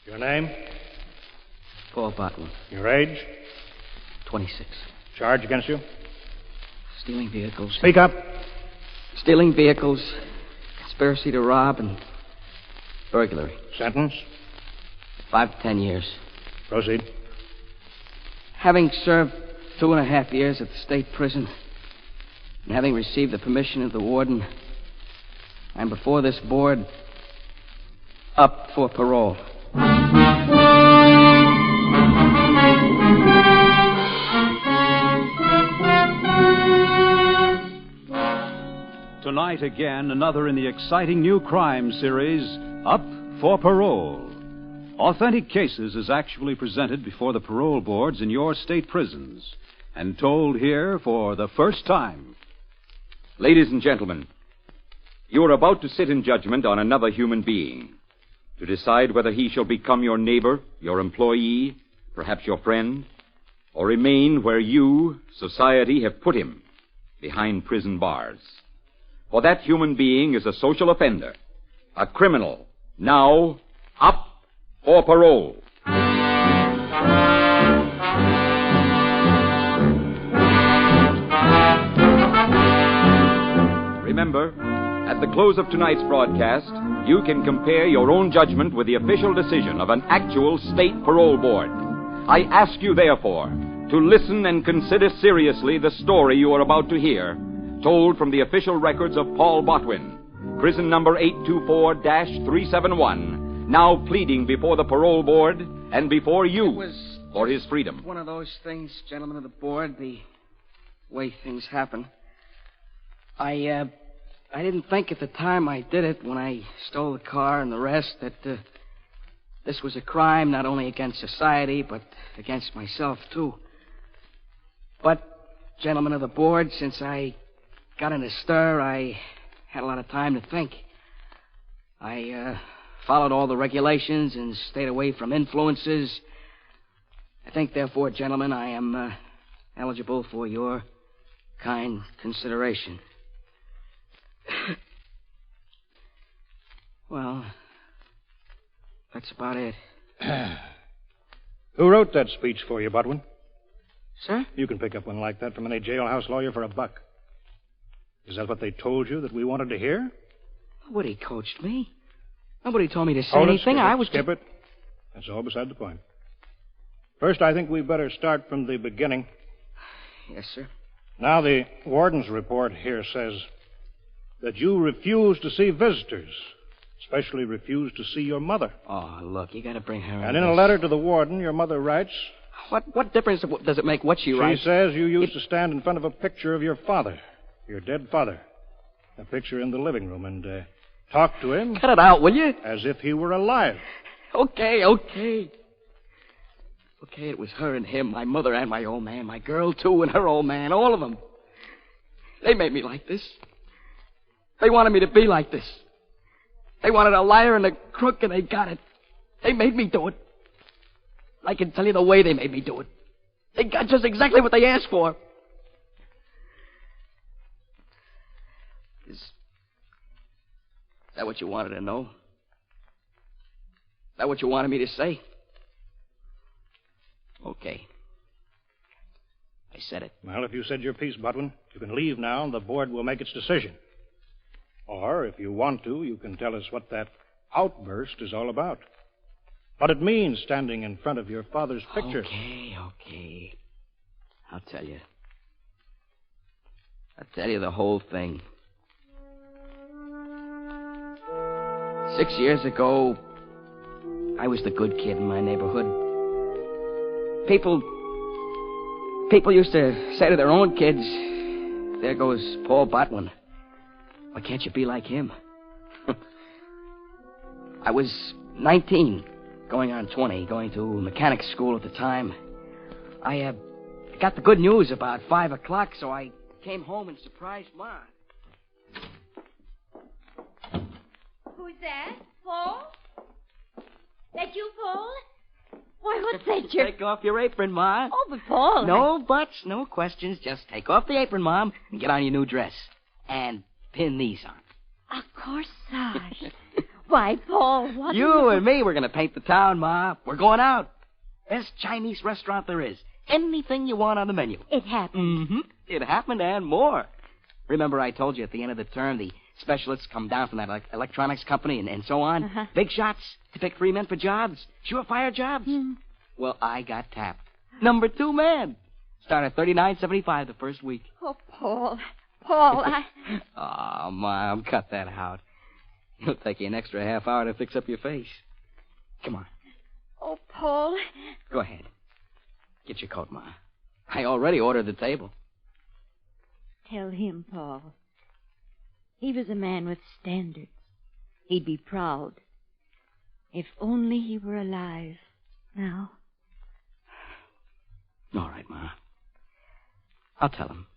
Your name? Paul Botwin. Your age? 26. Charge against you? Stealing vehicles. Speak up. Stealing vehicles, conspiracy to rob, and burglary. Sentence? 5 to 10 years. Proceed. Having served 2.5 years at the state prison, and having received the permission of the warden, I'm before this board up for parole. Tonight again, another in the exciting new crime series, Up for Parole. Authentic cases is actually presented before the parole boards in your state prisons and told here for the first time. Ladies and gentlemen, you are about to sit in judgment on another human being, to decide whether he shall become your neighbor, your employee, perhaps your friend, or remain where you, society, have put him, behind prison bars. For that human being is a social offender, a criminal, now up for parole. Remember, at the close of tonight's broadcast, you can compare your own judgment with the official decision of an actual state parole board. I ask you, therefore, to listen and consider seriously the story you are about to hear, told from the official records of Paul Botwin, prison number 824-371, now pleading before the parole board and before you for his freedom. One of those things, gentlemen of the board, the way things happen. I didn't think at the time I did it, when I stole the car and the rest, that this was a crime not only against society, but against myself, too. But, gentlemen of the board, since I got in a stir, I had a lot of time to think. I followed all the regulations and stayed away from influences. I think, therefore, gentlemen, I am eligible for your kind consideration. Well, that's about it. Who wrote that speech for you, Botwin? Sir? You can pick up one like that from any jailhouse lawyer for $1. Is that what they told you that we wanted to hear? Nobody coached me. Nobody told me to say anything. Skip it. That's all beside the point. First, I think we better start from the beginning. Yes, sir. Now, the warden's report here says that you refused to see visitors, especially refused to see your mother. Oh, look, you got to bring her in. And in a letter to the warden, your mother writes... What difference does it make what she writes? She says you used to stand in front of a picture of your father, your dead father, a picture in the living room, and talk to him... Cut it out, will you? As if he were alive. Okay. Okay, it was her and him, my mother and my old man, my girl, too, and her old man, all of them. They made me like this. They wanted me to be like this. They wanted a liar and a crook, and they got it. They made me do it. I can tell you the way they made me do it. They got just exactly what they asked for. Is that what you wanted to know? Is that what you wanted me to say? Okay. I said it. Well, if you said your piece, Botwin, you can leave now, and the board will make its decision. Or, if you want to, you can tell us what that outburst is all about. What it means standing in front of your father's picture. Okay. I'll tell you. I'll tell you the whole thing. 6 years ago, I was the good kid in my neighborhood. People used to say to their own kids, there goes Paul Botwin. Why can't you be like him? I was 19, going on 20, going to mechanics school at the time. I got the good news about 5 o'clock, so I came home and surprised Ma. Who's that? Paul? That you, Paul? Why, what's that? Take off your apron, Ma. Oh, but Paul... No buts, no questions. Just take off the apron, Mom, and get on your new dress. And pin these on. A corsage. Why, Paul, what... You and me, we're going to paint the town, Ma. We're going out. Best Chinese restaurant there is. Anything you want on the menu. It happened. Mm-hmm. It happened and more. Remember I told you at the end of the term the specialists come down from that electronics company and so on? Uh-huh. Big shots to pick 3 men for jobs. Surefire jobs. Well, I got tapped. Number 2 man. Started $39.75 the first week. Oh, Paul. Paul, I... Oh, Mom, cut that out. It'll take you an extra half hour to fix up your face. Come on. Oh, Paul. Go ahead. Get your coat, Ma. I already ordered the table. Tell him, Paul. He was a man with standards. He'd be proud. If only he were alive now. All right, Ma. I'll tell him.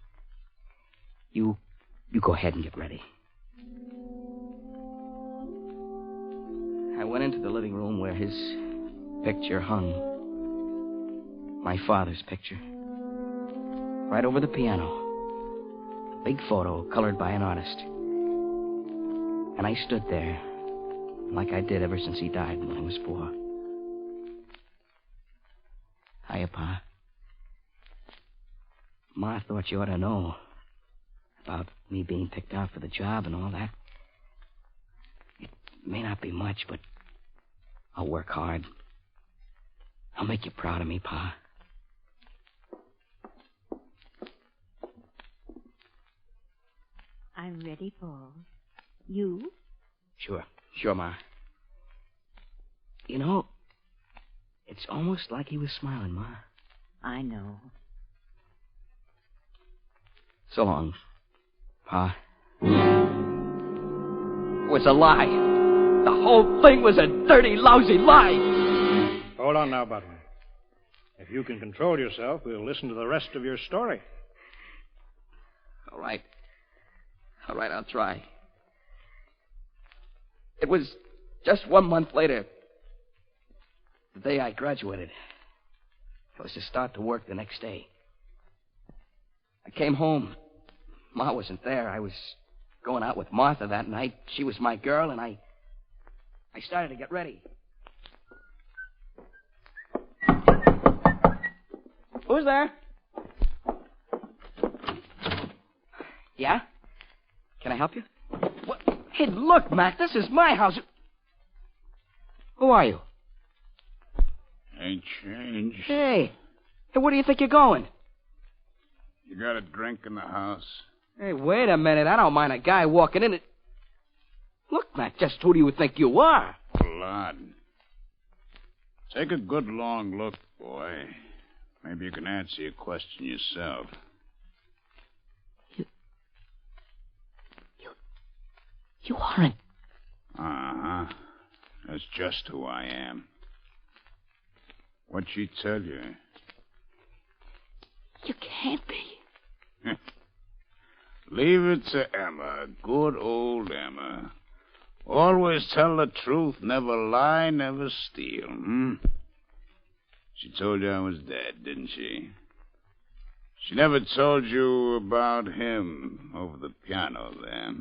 You go ahead and get ready. I went into the living room where his picture hung. My father's picture. Right over the piano. A big photo colored by an artist. And I stood there, like I did ever since he died when I was 4. Hiya, Pa. Ma thought you ought to know about me being picked out for the job and all that. It may not be much, but I'll work hard. I'll make you proud of me, Pa. I'm ready, Paul. You? Sure, Ma. You know, it's almost like he was smiling, Ma. I know. So long, Pa. It was a lie. The whole thing was a dirty, lousy lie. Hold on now, Botwin. If you can control yourself, we'll listen to the rest of your story. All right, I'll try. It was just 1 month later, the day I graduated. I was to start to work the next day. I came home. Ma wasn't there. I was going out with Martha that night. She was my girl, and I started to get ready. Who's there? Yeah? Can I help you? What? Hey, look, Mac, this is my house. Who are you? Ain't changed. Hey, where do you think you're going? You got a drink in the house? Hey, wait a minute. I don't mind a guy walking in. Look, Mac, just who do you think you are? Blood. Take a good long look, boy. Maybe you can answer your question yourself. You aren't. Uh-huh. That's just who I am. What'd she tell you? You can't be. Leave it to Emma, good old Emma. Always tell the truth, never lie, never steal, She told you I was dead, didn't she? She never told you about him over the piano there,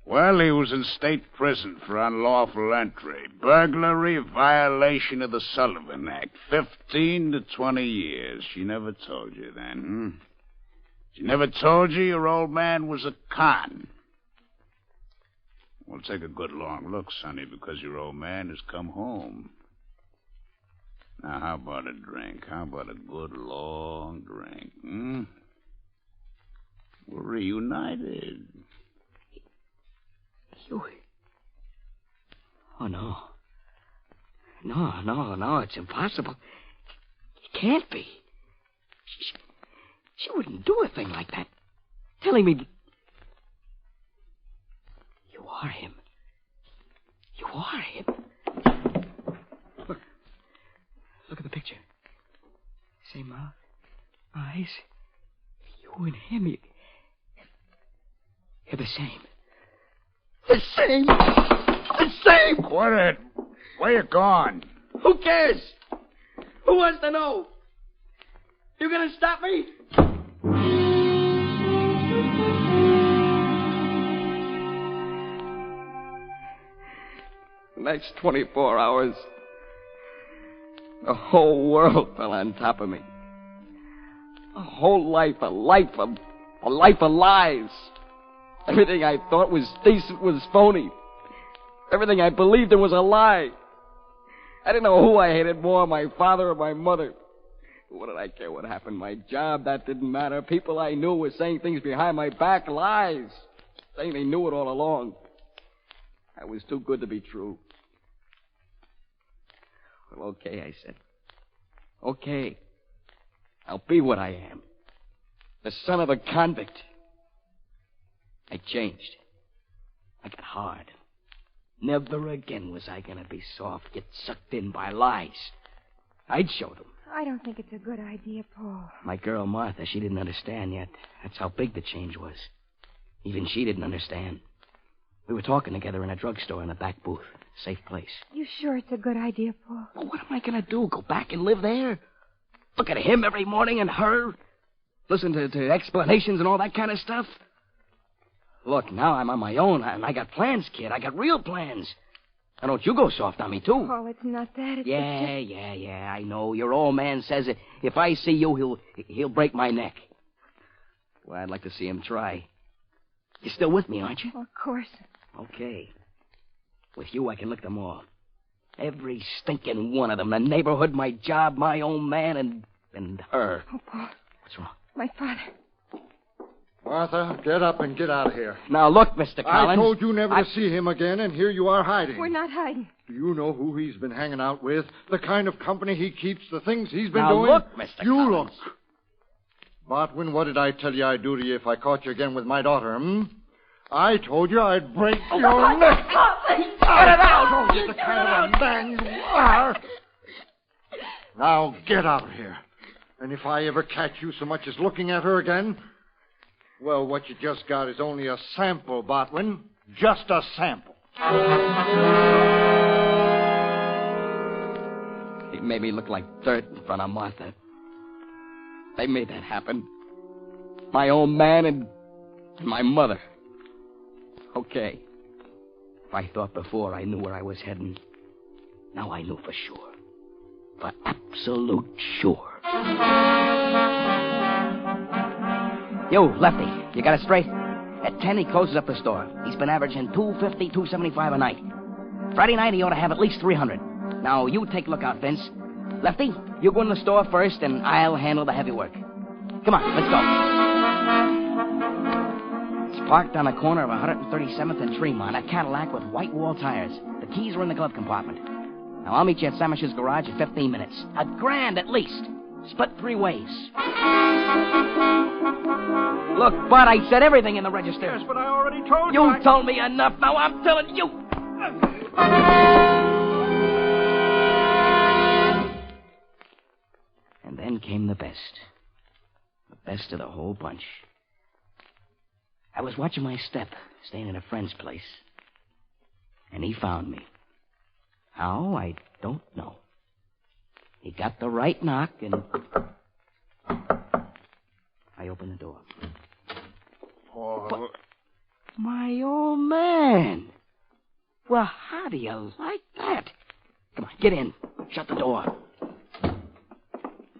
Well, he was in state prison for unlawful entry, burglary, violation of the Sullivan Act, 15 to 20 years. She never told you then, She never told you your old man was a con. Well, take a good long look, Sonny, because your old man has come home. Now, how about a drink? How about a good long drink, We're reunited. Oh, no. No, it's impossible. It can't be. She wouldn't do a thing like that. Telling me... You are him. You are him. Look at the picture. Same mouth, eyes. You and him, you're the same. The same! The same! Quit it. Where you gone? Who cares? Who wants to know? You gonna stop me? The next 24 hours, the whole world fell on top of me. A whole life, a life of lies. Everything I thought was decent was phony. Everything I believed in was a lie. I didn't know who I hated more, my father or my mother. What did I care what happened? My job, that didn't matter. People I knew were saying things behind my back, lies. Saying they knew it all along. I was too good to be true. Well, okay, I said. Okay. I'll be what I am. The son of a convict. I changed. I got hard. Never again was I going to be soft, get sucked in by lies. I'd show them. I don't think it's a good idea, Paul. My girl, Martha, she didn't understand yet. That's how big the change was. Even she didn't understand. We were talking together in a drugstore in a back booth. Safe place. You sure it's a good idea, Paul? Well, what am I going to do? Go back and live there? Look at him every morning and her? Listen to explanations and all that kind of stuff? Look, now I'm on my own, and I got plans, kid. I got real plans. Now, don't you go soft on me, too. Paul, it's not that. It's Yeah, I know. Your old man says that if I see you, he'll break my neck. Well, I'd like to see him try. You're still with me, aren't you? Of course. Okay. With you, I can lick them all. Every stinking one of them. The neighborhood, my job, my own man, and her. Oh, Paul. What's wrong? My father. Martha, get up and get out of here. Now, look, Mr. Collins. I told you never to see him again, and here you are hiding. We're not hiding. Do you know who he's been hanging out with? The kind of company he keeps, the things he's been now, doing? Look, Mr. You Collins. look. Botwin, what did I tell you I'd do to you if I caught you again with my daughter, I told you I'd break your neck. Get it out! Oh, you're the kind of a man you are. Now, get out of here. And if I ever catch you so much as looking at her again, well, what you just got is only a sample, Botwin. Just a sample. He made me look like dirt in front of Martha. They made that happen. My own man and my mother. Okay. If I thought before I knew where I was heading, now I knew for sure. For absolute sure. Yo, Lefty, you got it straight? At 10, he closes up the store. He's been averaging $250, $275 a night. Friday night, he ought to have at least $300. Now, you take a look out, Vince. Lefty, you go in the store first, and I'll handle the heavy work. Come on, let's go. It's parked on the corner of 137th and Tremont, a Cadillac with white wall tires. The keys are in the glove compartment. Now, I'll meet you at Samish's garage in 15 minutes. $1,000 at least. Split 3 ways. Look, Bud, I said everything in the register. Yes, but I already told you. You told me enough. Now I'm telling you. And then came the best. The best of the whole bunch. I was watching my step, staying at a friend's place. And he found me. How? I don't know. He got the right knock, and I opened the door. Oh. My old man. Well, how do you like that? Come on, get in. Shut the door.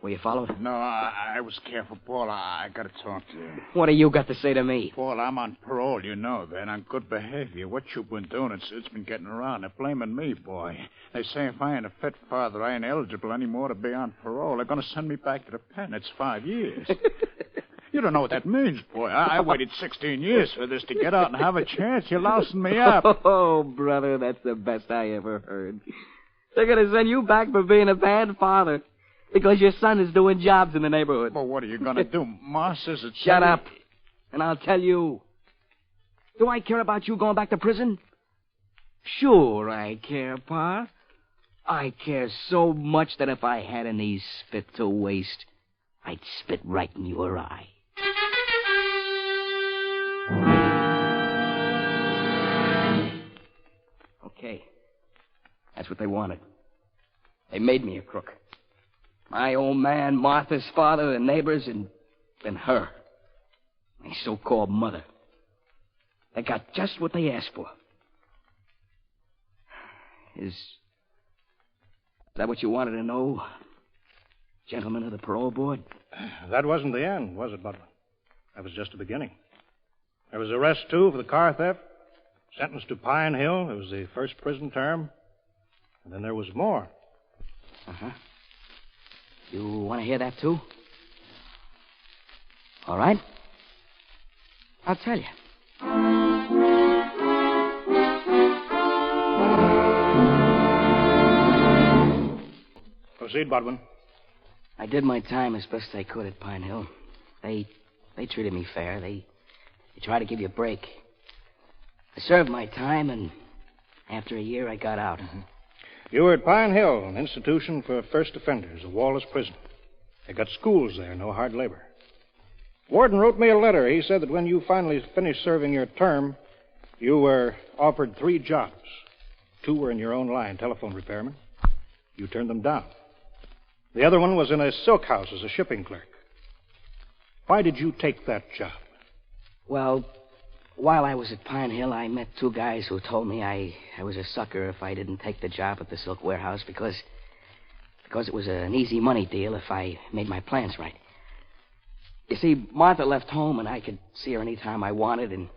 Were you followed? No, I was careful, Paul. I got to talk to you. What do you got to say to me? Paul, I'm on parole, you know that. On good behavior. What you've been doing, it's been getting around. They're blaming me, boy. They say if I ain't a fit father, I ain't eligible anymore to be on parole. They're going to send me back to the pen. It's 5 years. You don't know what that means, boy. I waited 16 years for this to get out and have a chance. You're lousing me up. Oh, brother, that's the best I ever heard. They're going to send you back for being a bad father. Because your son is doing jobs in the neighborhood. Well, what are you going to do? Ma says it's... Shut up, and I'll tell you. Do I care about you going back to prison? Sure I care, Pa. I care so much that if I had any spit to waste, I'd spit right in your eye. Okay. That's what they wanted. They made me a crook. My old man, Martha's father, the neighbors, and her. My so-called mother. They got just what they asked for. Is that what you wanted to know, gentlemen of the parole board? That wasn't the end, was it, Botwin? That was just the beginning. There was arrest, too, for the car theft. Sentenced to Pine Hill. It was the first prison term. And then there was more. Uh-huh. You want to hear that, too? All right. I'll tell you. Proceed, Botwin. I did my time as best I could at Pine Hill. They treated me fair. They tried to give you a break. I served my time, and after a year, I got out. Mm-hmm. You were at Pine Hill, an institution for first offenders, a Wallace prison. They got schools there, no hard labor. Warden wrote me a letter. He said that when you finally finished serving your term, you were offered 3 jobs. 2 were in your own line, telephone repairman. You turned them down. The other one was in a silk house as a shipping clerk. Why did you take that job? Well, while I was at Pine Hill, I met 2 guys who told me I was a sucker if I didn't take the job at the silk warehouse because it was an easy money deal if I made my plans right. You see, Martha left home, and I could see her any time I wanted, and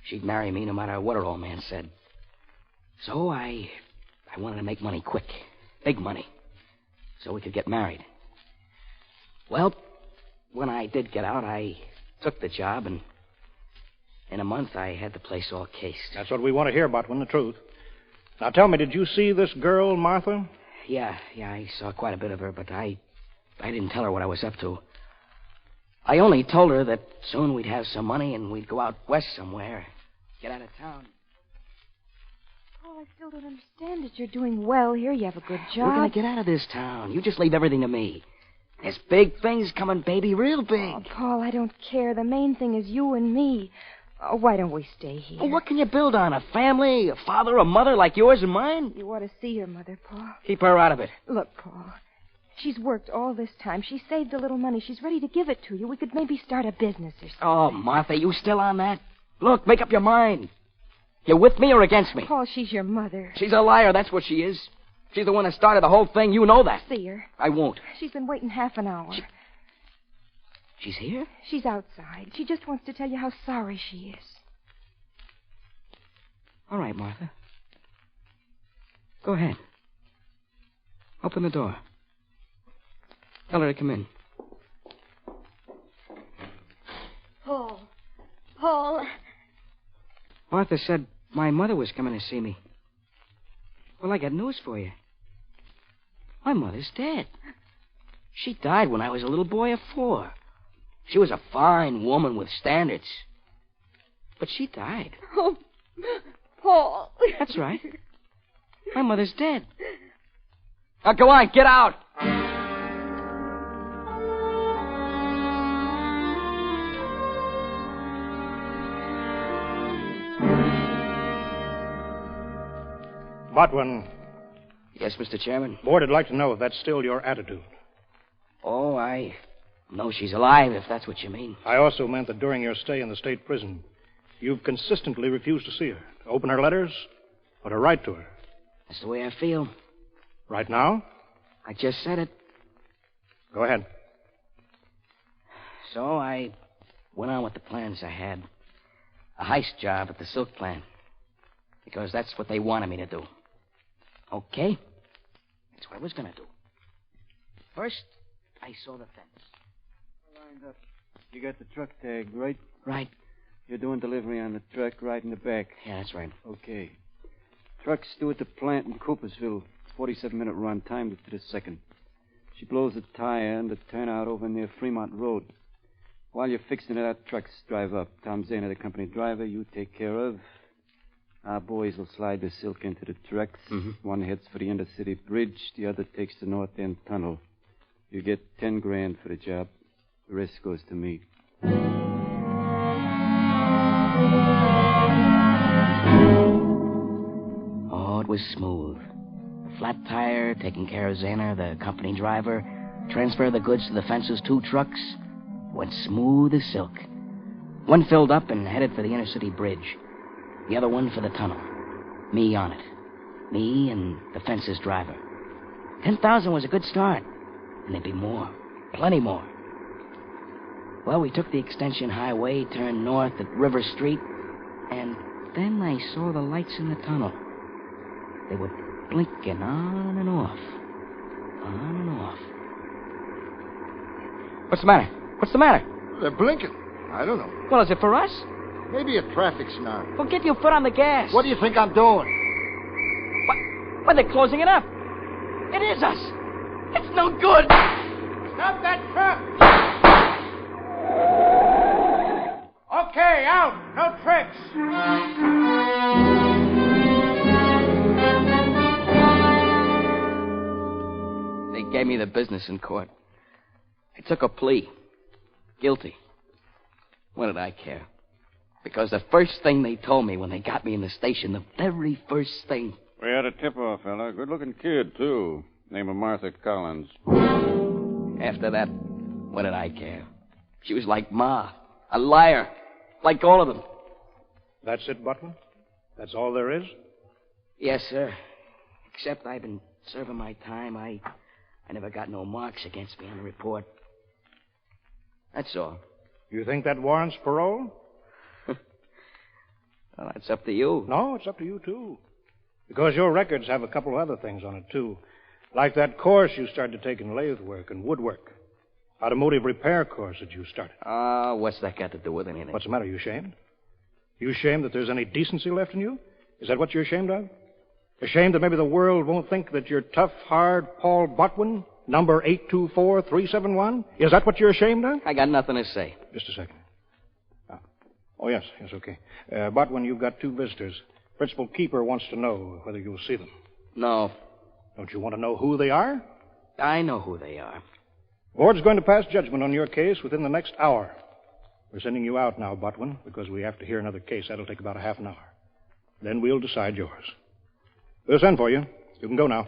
she'd marry me no matter what her old man said. So I wanted to make money quick, big money, so we could get married. Well, when I did get out, I took the job, and in a month I had the place all cased. That's what we want to hear, Botwin, the truth. Now tell me, did you see this girl, Martha? Yeah, I saw quite a bit of her, but I didn't tell her what I was up to. I only told her that soon we'd have some money and we'd go out west somewhere, get out of town. Paul, I still don't understand it. You're doing well here. You have a good job. We're going to get out of this town. You just leave everything to me. There's big things coming, baby, real big. Oh, Paul, I don't care. The main thing is you and me. Oh, why don't we stay here? Well, what can you build on? A family, a father, a mother like yours and mine? You ought to see your mother, Paul. Keep her out of it. Look, Paul, she's worked all this time. She saved a little money. She's ready to give it to you. We could maybe start a business or something. Oh, Martha, you still on that? Look, make up your mind. You with me or against me? Paul, she's your mother. She's a liar, that's what she is. She's the one that started the whole thing. You know that. See her. I won't. She's been waiting half an hour. She's here? She's outside. She just wants to tell you how sorry she is. All right, Martha. Go ahead. Open the door. Tell her to come in. Paul. Martha said my mother was coming to see me. Well, I got news for you. My mother's dead. She died when I was a little boy of 4. She was a fine woman with standards. But she died. Oh, Paul. That's right. My mother's dead. Now, go on, get out. Botwin. Yes, Mr. Chairman? Board would like to know if that's still your attitude. Oh, I know she's alive, if that's what you mean. I also meant that during your stay in the state prison, you've consistently refused to see her, to open her letters, or to write to her. That's the way I feel. Right now? I just said it. Go ahead. So I went on with the plans I had. A heist job at the silk plant. Because that's what they wanted me to do. Okay? That's what I was going to do. First, I saw the fence. Lined up. You got the truck tag, right? Right. You're doing delivery on the truck right in the back. Yeah, that's right. Okay. Truck's due at the plant in Coopersville. 47-minute run, timed it to the second. She blows the tire and the turnout over near Fremont Road. While you're fixing it, our trucks drive up. Tom Zana, the company driver, you take care of. Our boys will slide the silk into the trucks. Mm-hmm. One heads for the Intercity Bridge. The other takes the North End Tunnel. You get $10,000 for the job. The rest goes to me. Oh, it was smooth. The flat tire, taking care of Zana, the company driver, transfer the goods to the fence's 2 trucks. Went smooth as silk. One filled up and headed for the Intercity Bridge. The other one for the tunnel. Me on it. Me and the fence's driver. 10,000 was a good start. And there'd be more. Plenty more. Well, we took the extension highway, turned north at River Street, and then I saw the lights in the tunnel. They were blinking on and off. On and off. What's the matter? What's the matter? They're blinking. I don't know. Well, is it for us? Maybe a traffic snarl. Well, get your foot on the gas. What do you think I'm doing? What? They're closing it up. It is us. It's no good. Stop that truck! Okay, out. No tricks. They gave me the business in court. I took a plea. Guilty. What did I care? Because the first thing they told me when they got me in the station, the very first thing... We had a tip-off, fella. Good-looking kid, too. Name of Martha Collins. After that, what did I care? She was like Ma. A liar. Like all of them. That's it, Botwin? That's all there is? Yes, sir. Except I've been serving my time. I never got no marks against me on the report. That's all. You think that warrants parole? Well, that's up to you. No, it's up to you, too. Because your records have a couple of other things on it, too. Like that course you started to take in lathe work and woodwork. Automotive repair course that you started. What's that got to do with anything? What's the matter? You ashamed? You ashamed that there's any decency left in you? Is that what you're ashamed of? Ashamed that maybe the world won't think that you're tough, hard Paul Botwin, number 824371? Is that what you're ashamed of? I got nothing to say. Just a second. Oh, yes, okay. Botwin, you've got two visitors. Principal Keeper wants to know whether you'll see them. No. Don't you want to know who they are? I know who they are. Board's going to pass judgment on your case within the next hour. We're sending you out now, Botwin, because we have to hear another case. That'll take about a half an hour. Then we'll decide yours. We'll send for you. You can go now.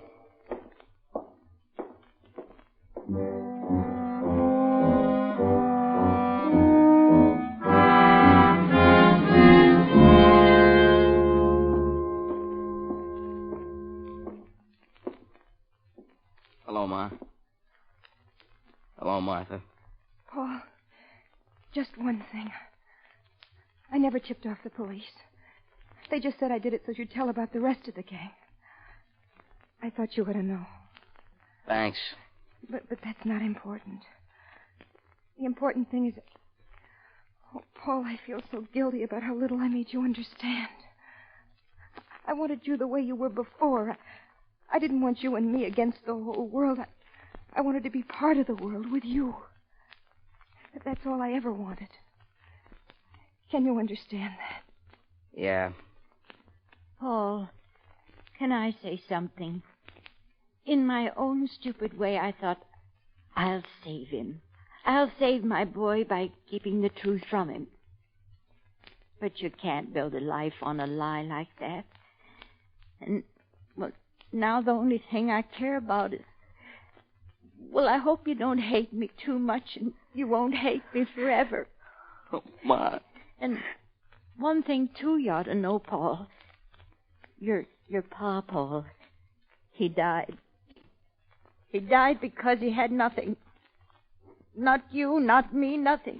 Hello, Ma. Hello, Martha. Paul, just one thing. I never tipped off the police. They just said I did it so you'd tell about the rest of the gang. I thought you ought to know. Thanks. But that's not important. The important thing is... Oh, Paul, I feel so guilty about how little I made you understand. I wanted you the way you were before. I didn't want you and me against the whole world. I wanted to be part of the world with you. That's all I ever wanted. Can you understand that? Yeah. Paul, can I say something? In my own stupid way, I thought, I'll save him. I'll save my boy by keeping the truth from him. But you can't build a life on a lie like that. And, well, now the only thing I care about is... Well, I hope you don't hate me too much and you won't hate me forever. Oh, Ma. And one thing, too, you ought to know, Paul. Your pa, Paul, he died. He died because he had nothing. Not you, not me, nothing.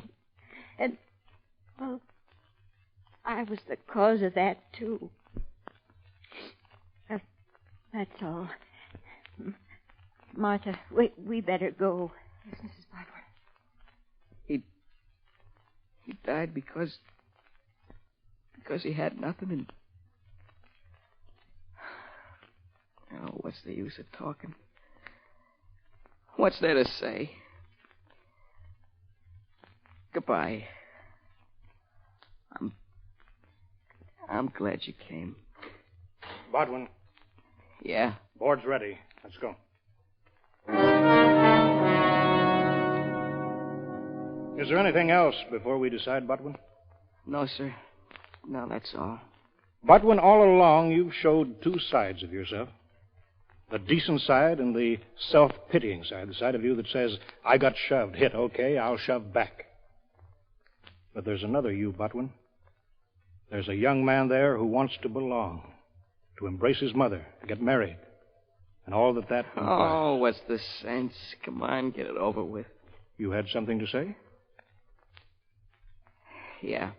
And, well, I was the cause of that, too. That's all. Martha, we better go. Yes, Mrs. Botwin. He died because he had nothing and... Oh, what's the use of talking? What's there to say? Goodbye. I'm glad you came. Botwin. Yeah? Board's ready. Let's go. Is there anything else before we decide, Botwin? No, sir. No, that's all. Botwin, all along you've showed two sides of yourself. The decent side and the self-pitying side. The side of you that says, I got shoved, hit, okay, I'll shove back. But there's another you, Botwin. There's a young man there who wants to belong to embrace his mother, to get married, and all that implies. Oh, what's the sense? Come on, get it over with. You had something to say? Yeah.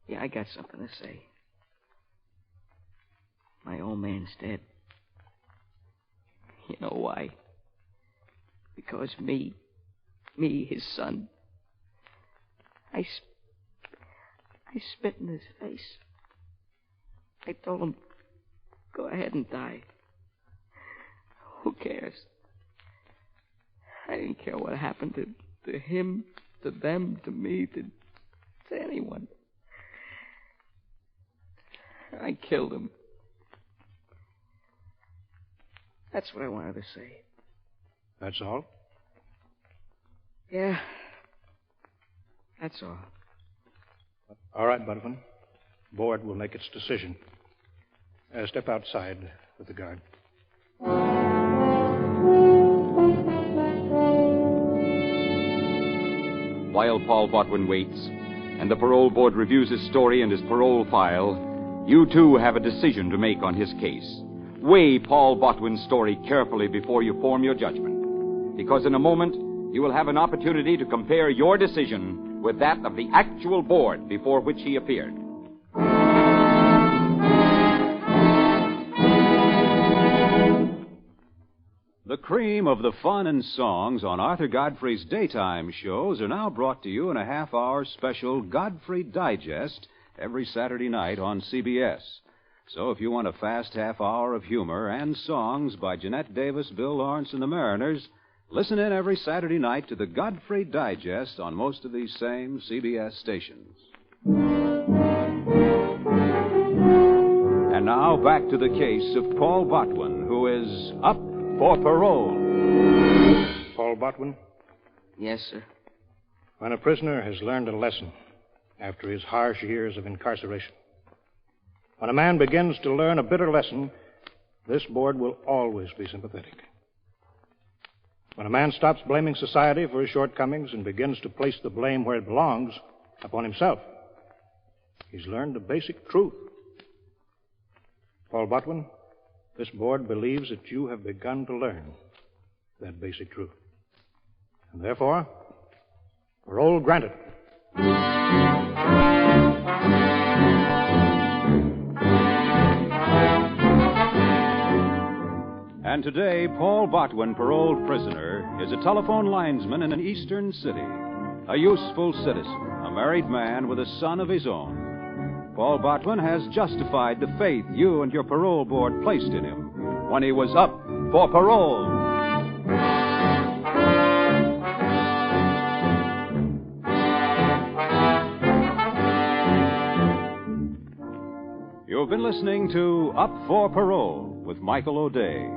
Yeah, I got something to say. My old man's dead. You know why? Because me, his son, I spit in his face. I told him, go ahead and die. Who cares? I didn't care what happened to him, to them, to me, to anyone. I killed him. That's what I wanted to say. That's all? Yeah. That's all. All right, Botwin. Board will make its decision. Step outside with the guard. While Paul Botwin waits, and the parole board reviews his story and his parole file, you too have a decision to make on his case. Weigh Paul Botwin's story carefully before you form your judgment, because in a moment you will have an opportunity to compare your decision with that of the actual board before which he appeared. The cream of the fun and songs on Arthur Godfrey's daytime shows are now brought to you in a half-hour special Godfrey Digest every Saturday night on CBS. So if you want a fast half hour of humor and songs by Jeanette Davis, Bill Lawrence, and the Mariners, listen in every Saturday night to the Godfrey Digest on most of these same CBS stations. And now back to the case of Paul Botwin, who is up for parole. Paul Botwin? Yes, sir. When a prisoner has learned a lesson after his harsh years of incarceration, when a man begins to learn a bitter lesson, this board will always be sympathetic. When a man stops blaming society for his shortcomings and begins to place the blame where it belongs, upon himself, he's learned a basic truth. Paul Botwin, this board believes that you have begun to learn that basic truth. And therefore, parole granted. And today, Paul Botwin, paroled prisoner, is a telephone linesman in an eastern city, a useful citizen, a married man with a son of his own. Paul Botwin has justified the faith you and your parole board placed in him when he was up for parole. You've been listening to Up for Parole with Michael O'Day.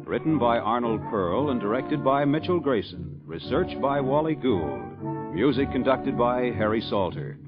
Written by Arnold Pearl and directed by Mitchell Grayson. Researched by Wally Gould. Music conducted by Harry Salter.